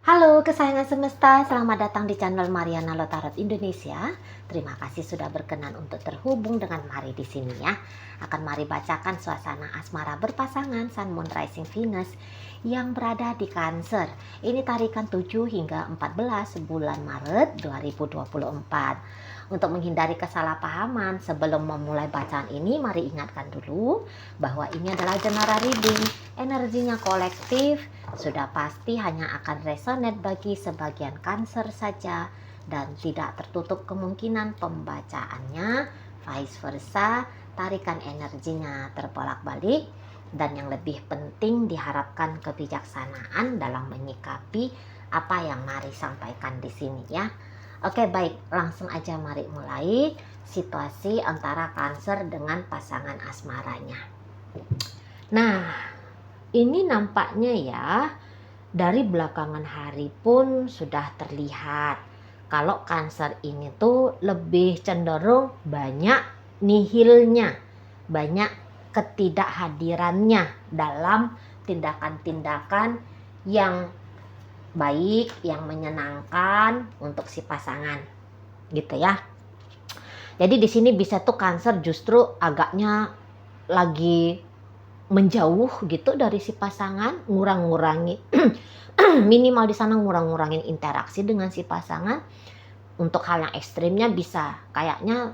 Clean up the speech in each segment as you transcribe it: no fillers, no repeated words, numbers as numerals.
Halo kesayangan semesta, selamat datang di channel Mariana Lotarot Indonesia. Terima kasih sudah berkenan untuk terhubung dengan Mari di sini ya. Akan Mari bacakan suasana asmara berpasangan Sun Moon Rising Venus yang berada di Cancer. Ini tarikan 7 hingga 14 bulan Maret 2024. Untuk menghindari kesalahpahaman, sebelum memulai bacaan ini, mari ingatkan dulu bahwa ini adalah general reading. Energinya kolektif, sudah pasti hanya akan resonate bagi sebagian Cancer saja dan tidak tertutup kemungkinan pembacaannya vice versa, tarikan energinya terbolak-balik, dan yang lebih penting diharapkan kebijaksanaan dalam menyikapi apa yang Mari sampaikan di sini ya. Oke, baik, langsung aja mari mulai situasi antara Cancer dengan pasangan asmaranya. Nah, ini nampaknya ya dari belakangan hari pun sudah terlihat kalau Cancer ini tuh lebih cenderung banyak nihilnya, banyak ketidakhadirannya dalam tindakan-tindakan yang baik, yang menyenangkan untuk si pasangan gitu ya. Jadi di sini bisa tuh Cancer justru agaknya lagi menjauh gitu dari si pasangan, ngurang-ngurangi minimal di sana ngurang-ngurangin interaksi dengan si pasangan. Untuk hal yang ekstrimnya bisa kayaknya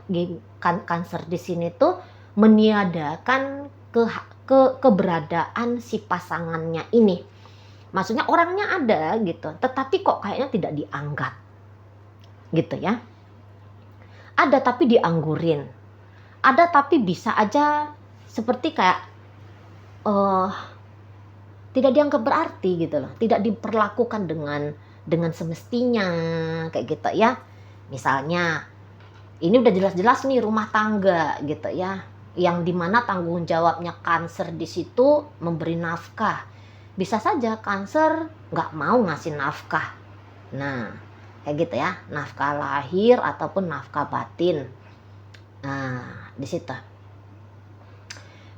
Cancer di sini tuh meniadakan keberadaan si pasangannya ini. Maksudnya orangnya ada gitu, tetapi kok kayaknya tidak dianggap gitu ya. Ada tapi dianggurin, ada tapi bisa aja seperti kayak tidak dianggap berarti gitu loh, tidak diperlakukan dengan semestinya kayak gitu ya. Misalnya ini udah jelas-jelas nih rumah tangga gitu ya, yang dimana tanggung jawabnya Cancer di situ memberi nafkah. Bisa saja Cancer nggak mau ngasih nafkah. Nah, kayak gitu ya, nafkah lahir ataupun nafkah batin. Nah, di situ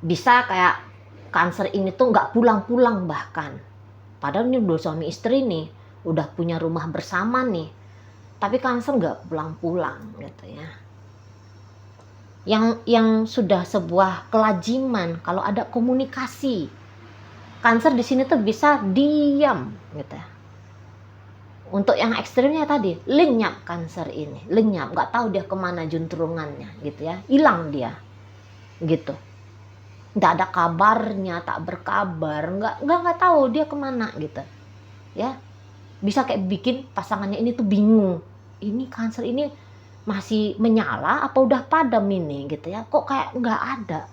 bisa kayak Cancer ini tuh nggak pulang-pulang bahkan. Padahal ini udah suami istri nih, udah punya rumah bersama nih. Tapi Cancer nggak pulang-pulang gitu ya. Yang sudah sebuah kelaziman kalau ada komunikasi. Cancer di sini tuh bisa diam gitu ya. Untuk yang ekstrimnya tadi, lenyap Cancer ini, lenyap, nggak tahu dia kemana juntrungannya gitu ya, hilang dia gitu. Nggak ada kabarnya, tak berkabar, nggak tahu dia kemana gitu ya. Bisa kayak bikin pasangannya ini tuh bingung, ini Cancer ini masih menyala apa udah padam ini gitu ya, kok kayak nggak ada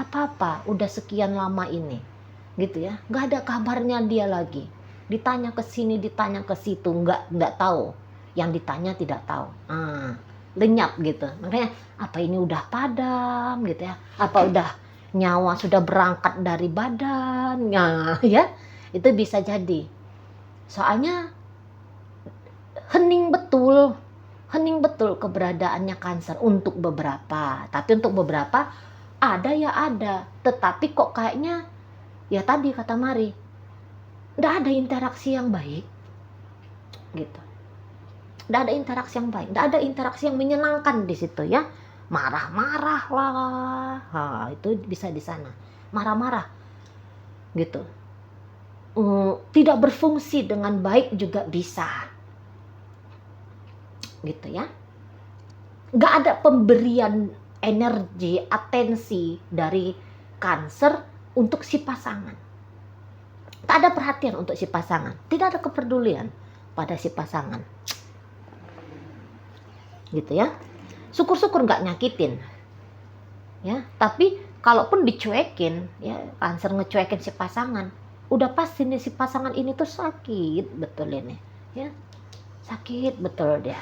apa-apa udah sekian lama ini gitu ya, nggak ada kabarnya dia lagi, ditanya ke sini ditanya ke situ, nggak tahu, yang ditanya tidak tahu, lenyap gitu. Makanya apa ini udah padam gitu ya, apa udah nyawa sudah berangkat dari badannya ya, itu bisa jadi. Soalnya hening betul keberadaannya Cancer untuk beberapa, tapi untuk beberapa ada ya ada, tetapi kok kayaknya ya tadi kata Mari, nggak ada interaksi yang baik gitu, nggak ada interaksi yang baik, nggak ada interaksi yang menyenangkan di situ ya. Marah-marah lah, itu bisa di sana marah-marah gitu. Tidak berfungsi dengan baik juga bisa gitu ya. Nggak ada pemberian energi, atensi dari Cancer untuk si pasangan. Tak ada perhatian untuk si pasangan, tidak ada kepedulian pada si pasangan gitu ya. Syukur-syukur nggak nyakitin ya, tapi kalaupun dicuekin ya, Cancer ngecuekin si pasangan, udah pasti nih si pasangan ini tuh sakit betul ini ya, sakit betul dia,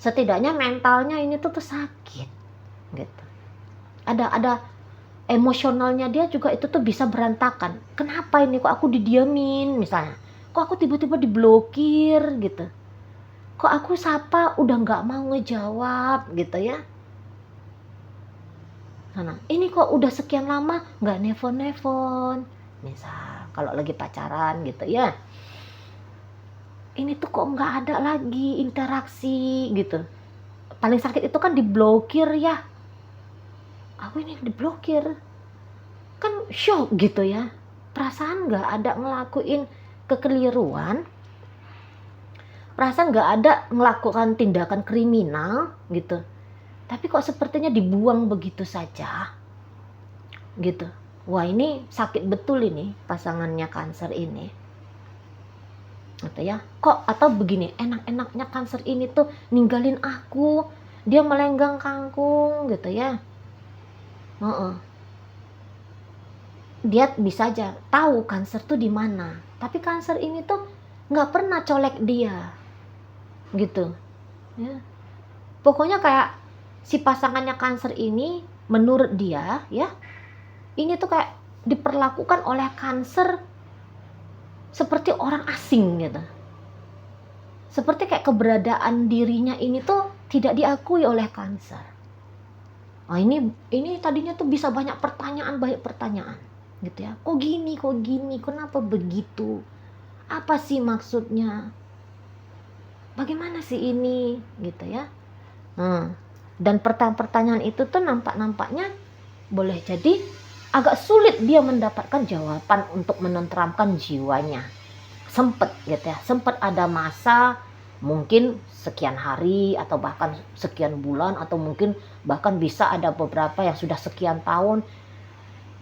setidaknya mentalnya ini tuh sakit gitu. Ada emosionalnya dia juga itu tuh bisa berantakan. Kenapa ini kok aku didiamin misalnya, kok aku tiba-tiba diblokir gitu, kok aku sapa udah nggak mau ngejawab gitu ya. Nah, ini kok udah sekian lama nggak nelfon misal kalau lagi pacaran gitu ya. ini tuh kok nggak ada lagi interaksi gitu. Paling sakit itu kan diblokir ya. Aku ini diblokir. Kan shock gitu ya. Perasaan nggak ada ngelakuin kekeliruan. Perasaan nggak ada melakukan tindakan kriminal gitu. Tapi kok sepertinya dibuang begitu saja. Gitu. Wah, ini sakit betul ini pasangannya Cancer ini. Gitu ya. Kok atau begini, enak-enaknya Cancer ini tuh ninggalin aku. Dia melenggang kangkung gitu ya. Dia bisa aja tahu Cancer tuh di mana. Tapi Cancer ini tuh nggak pernah colek dia. Gitu. Ya. Pokoknya kayak si pasangannya Cancer ini menurut dia ya, ini tuh kayak diperlakukan oleh Cancer seperti orang asing gitu. Seperti kayak keberadaan dirinya ini tuh tidak diakui oleh Cancer. Nah, ini tadinya tuh bisa banyak pertanyaan gitu ya. Kok gini, kenapa begitu? Apa sih maksudnya? Bagaimana sih ini gitu ya. Dan pertanyaan itu tuh nampaknya boleh jadi agak sulit dia mendapatkan jawaban untuk menenteramkan jiwanya. Sempet gitu ya, sempet ada masa mungkin sekian hari atau bahkan sekian bulan atau mungkin bahkan bisa ada beberapa yang sudah sekian tahun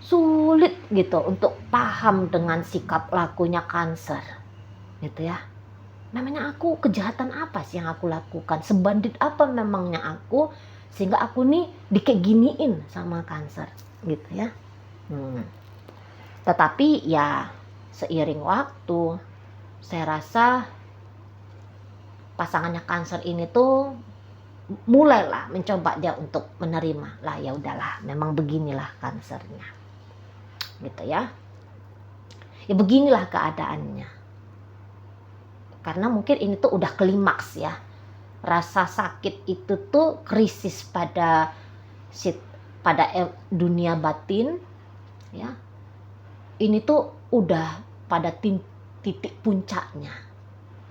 sulit gitu untuk paham dengan sikap lakunya Cancer gitu ya. Namanya aku kejahatan apa sih yang aku lakukan, sebandit apa memangnya aku sehingga aku nih dikeginiin sama Cancer gitu ya. Tetapi ya seiring waktu saya rasa pasangannya Cancer ini tuh mulailah mencoba dia untuk menerima lah, ya udahlah memang beginilah Cancernya gitu ya. Ya beginilah keadaannya. Karena mungkin ini tuh udah klimaks ya. Rasa sakit itu tuh krisis pada dunia batin ya. Ini tuh udah pada titik puncaknya.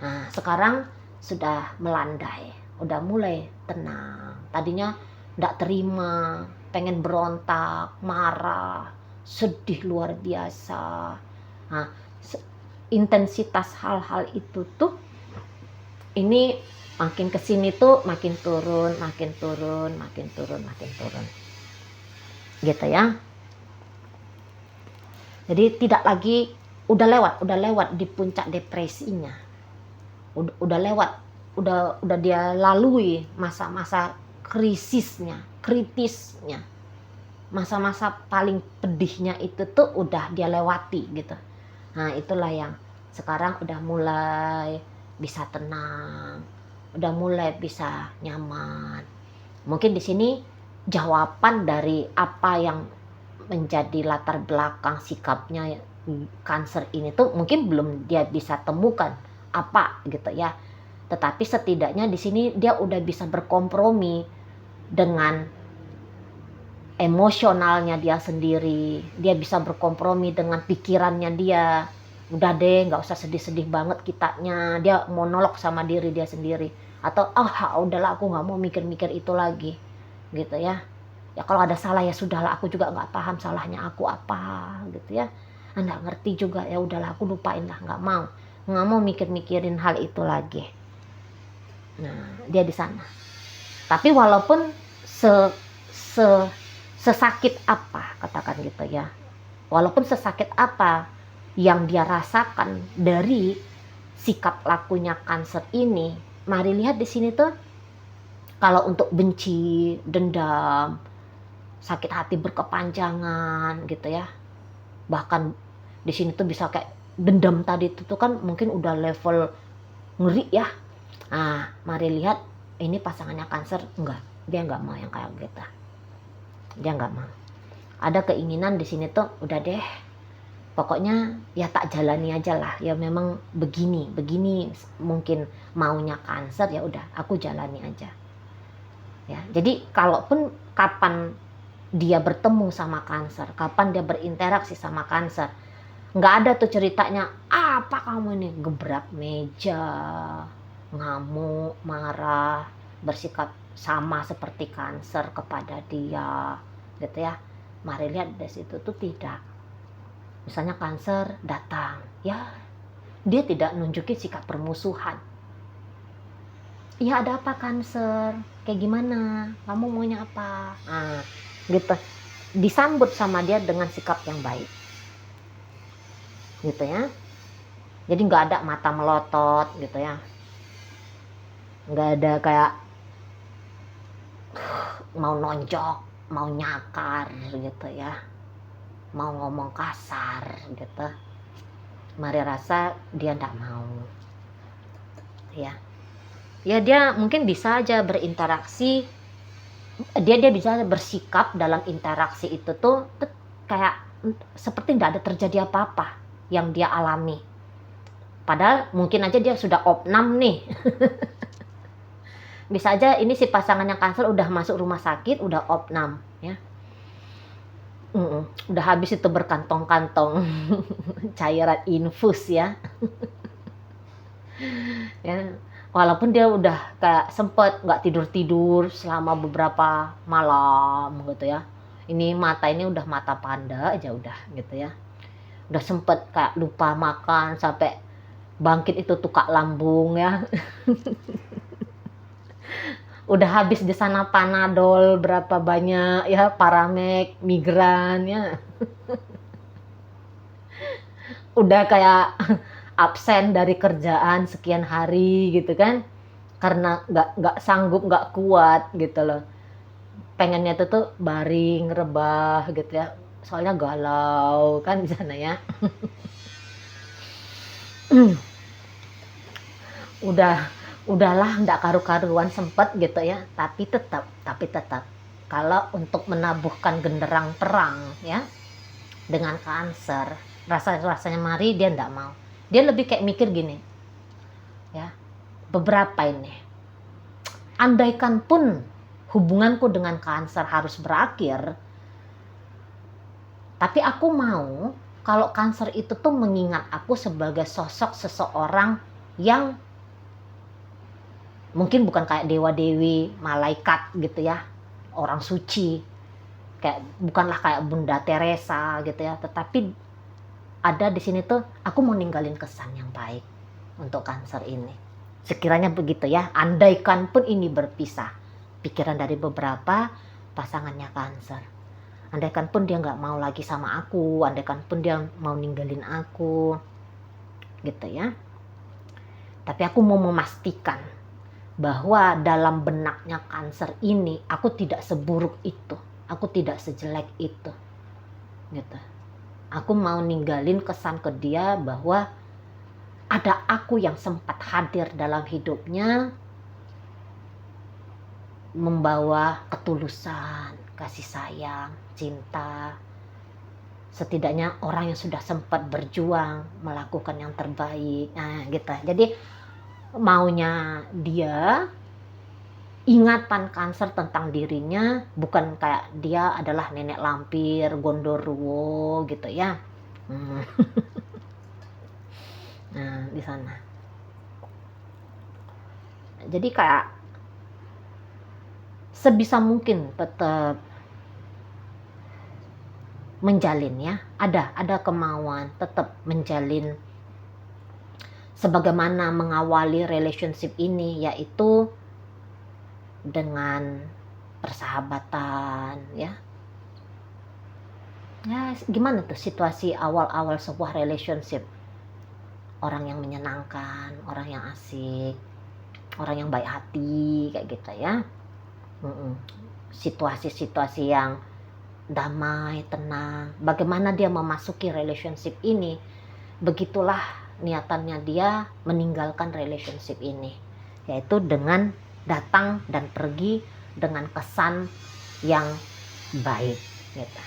Nah, sekarang sudah melandai, udah mulai tenang. Tadinya enggak terima, pengen berontak, marah, sedih luar biasa. Nah, intensitas hal-hal itu tuh ini makin kesini tuh makin turun gitu ya. Jadi tidak lagi, udah lewat di puncak depresinya, udah lewat, udah dia lalui masa-masa kritisnya, masa-masa paling pedihnya itu tuh udah dia lewati gitu. Nah, itulah yang sekarang udah mulai bisa tenang, udah mulai bisa nyaman. Mungkin di sini jawaban dari apa yang menjadi latar belakang sikapnya Cancer ini tuh mungkin belum dia bisa temukan apa gitu ya. Tetapi setidaknya di sini dia udah bisa berkompromi dengan emosionalnya dia sendiri, dia bisa berkompromi dengan pikirannya dia. Udah deh, nggak usah sedih-sedih banget kitanya. Dia monolog sama diri dia sendiri. Atau udahlah aku nggak mau mikir-mikir itu lagi, gitu ya. Ya kalau ada salah ya sudahlah, aku juga nggak paham salahnya aku apa, gitu ya. Nggak ngerti juga, ya udahlah aku lupain lah, nggak mau mikir-mikirin hal itu lagi. Nah, dia di sana. Tapi walaupun sesakit apa, katakan gitu ya, walaupun sesakit apa yang dia rasakan dari sikap lakunya Cancer ini, mari lihat di sini tuh, kalau untuk benci, dendam, sakit hati berkepanjangan gitu ya, bahkan di sini tuh bisa kayak dendam tadi itu tuh kan mungkin udah level ngeri ya. Nah, mari lihat ini pasangannya Cancer, dia nggak mau yang kayak gitu. Dia nggak mau. Ada keinginan di sini tuh, udah deh, pokoknya ya tak jalani aja lah. Ya memang begini mungkin maunya Cancer, ya udah aku jalani aja. Ya, jadi kalaupun kapan dia bertemu sama Cancer, kapan dia berinteraksi sama Cancer, Nggak ada tuh ceritanya, apa kamu ini, gebrak meja, ngamuk, marah, bersikap sama seperti Cancer kepada dia, gitu ya. Mari lihat dari situ tuh tidak. Misalnya Cancer datang, ya dia tidak nunjukin sikap permusuhan. Ya ada apa Cancer? Kayak gimana? Kamu maunya apa? Nah, gitu. Disambut sama dia dengan sikap yang baik. Gitu ya. Jadi nggak ada mata melotot gitu ya. Nggak ada kayak mau nonjok, mau nyakar gitu ya. Mau ngomong kasar gitu. Mari rasa dia nggak mau. Ya. Ya dia mungkin bisa aja berinteraksi, dia bisa bersikap dalam interaksi itu tuh kayak seperti tidak ada terjadi apa-apa yang dia alami, padahal mungkin aja dia sudah opnam nih. Bisa aja ini si pasangan yang Cancer udah masuk rumah sakit, udah opnam ya. Udah habis itu berkantong-kantong cairan infus ya. Ya, walaupun dia udah kayak sempet nggak tidur selama beberapa malam gitu ya. Ini mata ini udah mata panda aja udah gitu ya. Udah sempet kayak lupa makan sampai bangkit itu tukak lambung ya. Udah habis di sana Panadol berapa banyak ya, Paramek, migran ya. Udah kayak absen dari kerjaan sekian hari gitu kan, karena nggak sanggup, nggak kuat gitu loh, pengennya tuh baring rebah gitu ya, soalnya galau kan di sana ya. Udahlah nggak karu-karuan sempet gitu ya, tapi tetap kalau untuk menabuhkan genderang perang ya dengan Cancer, rasanya Mari dia nggak mau. Dia lebih kayak mikir gini ya, beberapa ini, andaikan pun hubunganku dengan Cancer harus berakhir, tapi aku mau kalau Cancer itu tuh mengingat aku sebagai sosok seseorang yang mungkin bukan kayak dewa-dewi, malaikat gitu ya, orang suci, kayak bukanlah kayak Bunda Teresa gitu ya, tetapi ada di sini tuh aku mau ninggalin kesan yang baik untuk Cancer ini. Sekiranya begitu ya, andaikan pun ini berpisah, pikiran dari beberapa pasangannya Cancer. Andaikan pun dia nggak mau lagi sama aku, andaikan pun dia mau ninggalin aku, gitu ya. Tapi aku mau memastikan bahwa dalam benaknya Cancer ini aku tidak seburuk itu, aku tidak sejelek itu, gitu. Aku mau ninggalin kesan ke dia bahwa ada aku yang sempat hadir dalam hidupnya, membawa ketulusan, kasih sayang, cinta. Setidaknya orang yang sudah sempat berjuang, melakukan yang terbaik. Nah, gitu. Jadi maunya dia, ingatan Cancer tentang dirinya bukan kayak dia adalah nenek lampir, Gondoruo gitu ya. Nah, di sana. Jadi kayak sebisa mungkin tetap menjalin ya, ada kemauan tetap menjalin sebagaimana mengawali relationship ini, yaitu dengan persahabatan ya. Ya gimana tuh situasi awal-awal sebuah relationship, orang yang menyenangkan, orang yang asik, orang yang baik hati kayak gitu ya. Situasi-situasi yang damai, tenang, bagaimana dia memasuki relationship ini, begitulah niatannya dia meninggalkan relationship ini, yaitu dengan datang dan pergi dengan kesan yang baik gitu.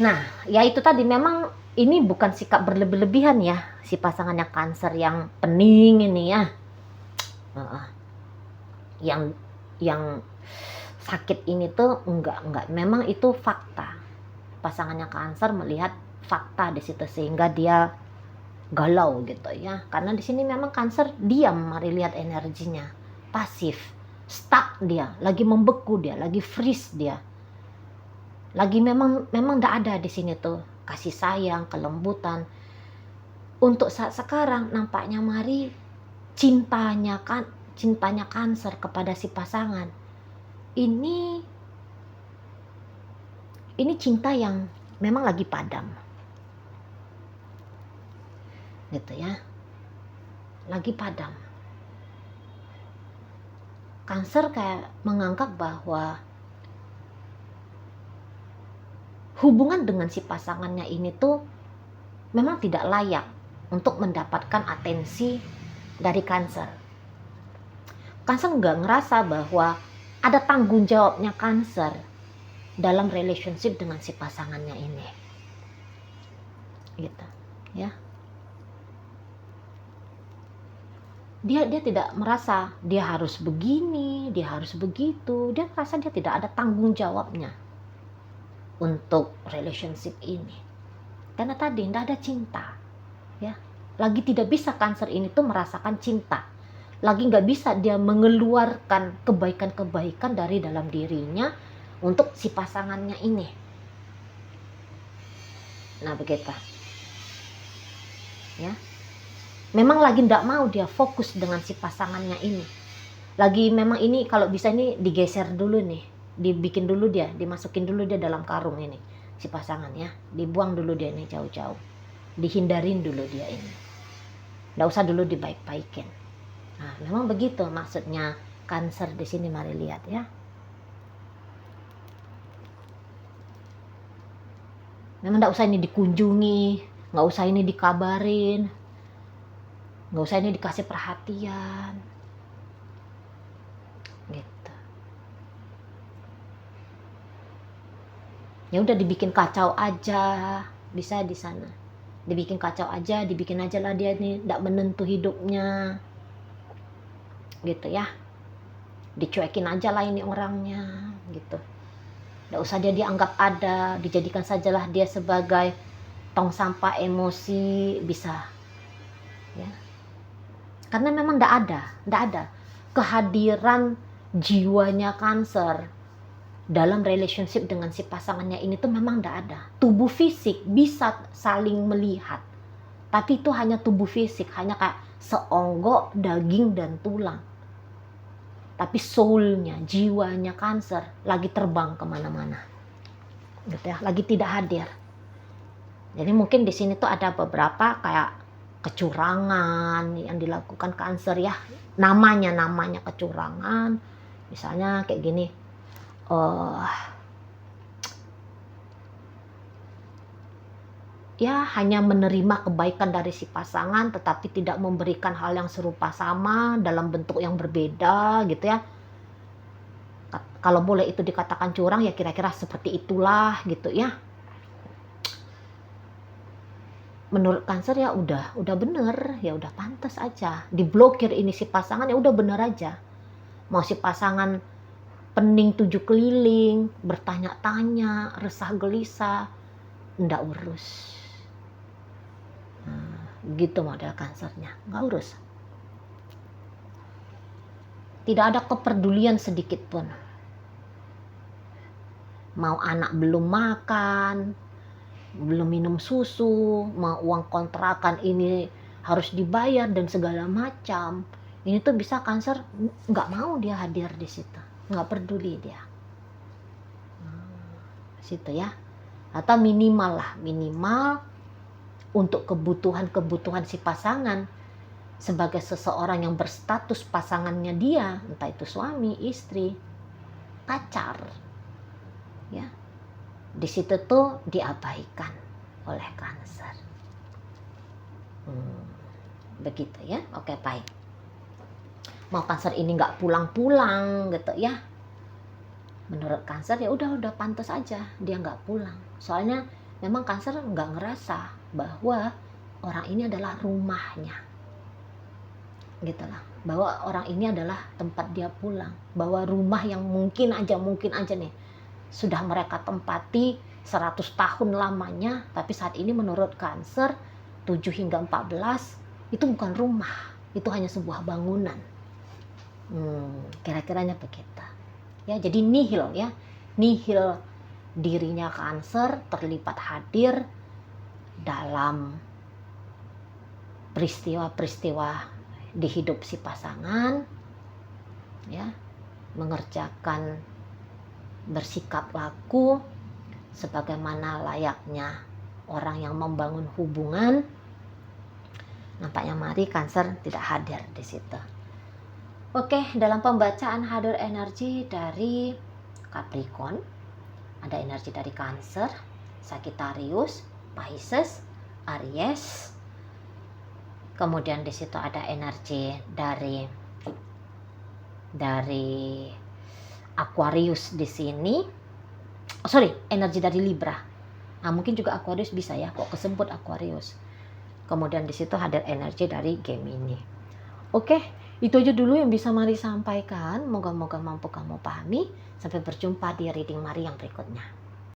Nah, ya itu tadi, memang ini bukan sikap berlebih-lebihan ya, si pasangannya Cancer yang pening ini ya, yang sakit ini tuh enggak, memang itu fakta. Pasangannya Cancer melihat fakta di situ sehingga dia galau gitu ya. Karena di sini memang Cancer diam, mari lihat energinya, pasif, stuck dia, lagi membeku dia, lagi freeze dia. Lagi memang enggak ada di sini tuh kasih sayang, kelembutan. Untuk saat sekarang nampaknya mari cintanya Cancer kepada si pasangan ini cinta yang memang lagi padam. Gitu ya. Lagi padam. Cancer kayak menganggap bahwa hubungan dengan si pasangannya ini tuh memang tidak layak untuk mendapatkan atensi dari Cancer. Cancer nggak ngerasa bahwa ada tanggung jawabnya Cancer dalam relationship dengan si pasangannya ini. Gitu, ya. Dia tidak merasa dia harus begini, dia harus begitu. Dia merasa dia tidak ada tanggung jawabnya untuk relationship ini. Karena tadi tidak ada cinta, ya. Lagi tidak bisa Cancer ini tuh merasakan cinta. Lagi nggak bisa dia mengeluarkan kebaikan-kebaikan dari dalam dirinya untuk si pasangannya ini. Nah begitu, ya. Memang lagi nggak mau dia fokus dengan si pasangannya ini. Lagi memang ini kalau bisa ini digeser dulu nih, dibikin dulu dia, dimasukin dulu dia dalam karung ini si pasangannya, dibuang dulu dia ini jauh-jauh, dihindarin dulu dia ini, nggak usah dulu dibaik-baikin. Nah memang begitu maksudnya Cancer di sini, mari lihat ya. Memang nggak usah ini dikunjungi, nggak usah ini dikabarin, nggak usah ini dikasih perhatian, gitu. Ya udah dibikin kacau aja, bisa di sana. Dibikin kacau aja, dibikin aja lah dia nih nggak menentu hidupnya, gitu ya. Dicuekin aja lah ini orangnya, gitu. Nggak usah dia dianggap ada, dijadikan sajalah dia sebagai tong sampah emosi, bisa, ya. Karena memang nggak ada kehadiran jiwanya Cancer dalam relationship dengan si pasangannya ini tuh memang nggak ada. Tubuh fisik bisa saling melihat, tapi itu hanya tubuh fisik, hanya kayak seonggok daging dan tulang. Tapi soulnya, jiwanya Cancer lagi terbang kemana-mana, gitu ya, lagi tidak hadir. Jadi mungkin di sini tuh ada beberapa kayak kecurangan yang dilakukan Cancer ya, namanya kecurangan. Misalnya kayak gini, ya hanya menerima kebaikan dari si pasangan tetapi tidak memberikan hal yang serupa sama dalam bentuk yang berbeda, gitu ya. Kalau boleh itu dikatakan curang ya kira-kira seperti itulah, gitu ya. Menurut Cancer ya udah bener, ya udah pantas aja diblokir ini si pasangan, ya udah bener aja. Mau si pasangan pening 7 keliling, bertanya-tanya, resah gelisah, ndak urus. Nah, gitu model Cancernya, nggak urus. Tidak ada kepedulian sedikit pun. Mau anak belum makan, belum minum susu, mau uang kontrakan ini harus dibayar dan segala macam. Ini tuh bisa Cancer nggak mau dia hadir di situ, nggak peduli dia. Situ ya. Atau minimal untuk kebutuhan si pasangan sebagai seseorang yang berstatus pasangannya dia, entah itu suami, istri, pacar, ya. Di situ tuh diabaikan oleh Cancer. Begitu ya. Oke, baik. Mau Cancer ini nggak pulang-pulang, gitu ya. Menurut Cancer ya udah pantas aja dia nggak pulang. Soalnya memang Cancer nggak ngerasa bahwa orang ini adalah rumahnya, gitu lah. Bahwa orang ini adalah tempat dia pulang. Bahwa rumah yang mungkin aja nih sudah mereka tempati 100 tahun lamanya, tapi saat ini menurut Cancer 7 hingga 14 itu bukan rumah, itu hanya sebuah bangunan. Kira-kiranya begitu. Ya, jadi nihil ya. Nihil dirinya Cancer terlibat hadir dalam peristiwa-peristiwa di hidup si pasangan, ya, mengerjakan bersikap laku sebagaimana layaknya orang yang membangun hubungan. Nampaknya Mari Cancer tidak hadir di situ. Oke, dalam pembacaan hadir energi dari Capricorn, ada energi dari Cancer, Sagittarius, Pisces, Aries. Kemudian di situ ada energi dari Aquarius di sini. Energi dari Libra. Nah, mungkin juga Aquarius bisa ya, kok kesebut Aquarius. Kemudian di situ ada energi dari Gemini. Oke, itu aja dulu yang bisa Mari sampaikan. Moga-moga mampu kamu pahami. Sampai berjumpa di reading Mari yang berikutnya.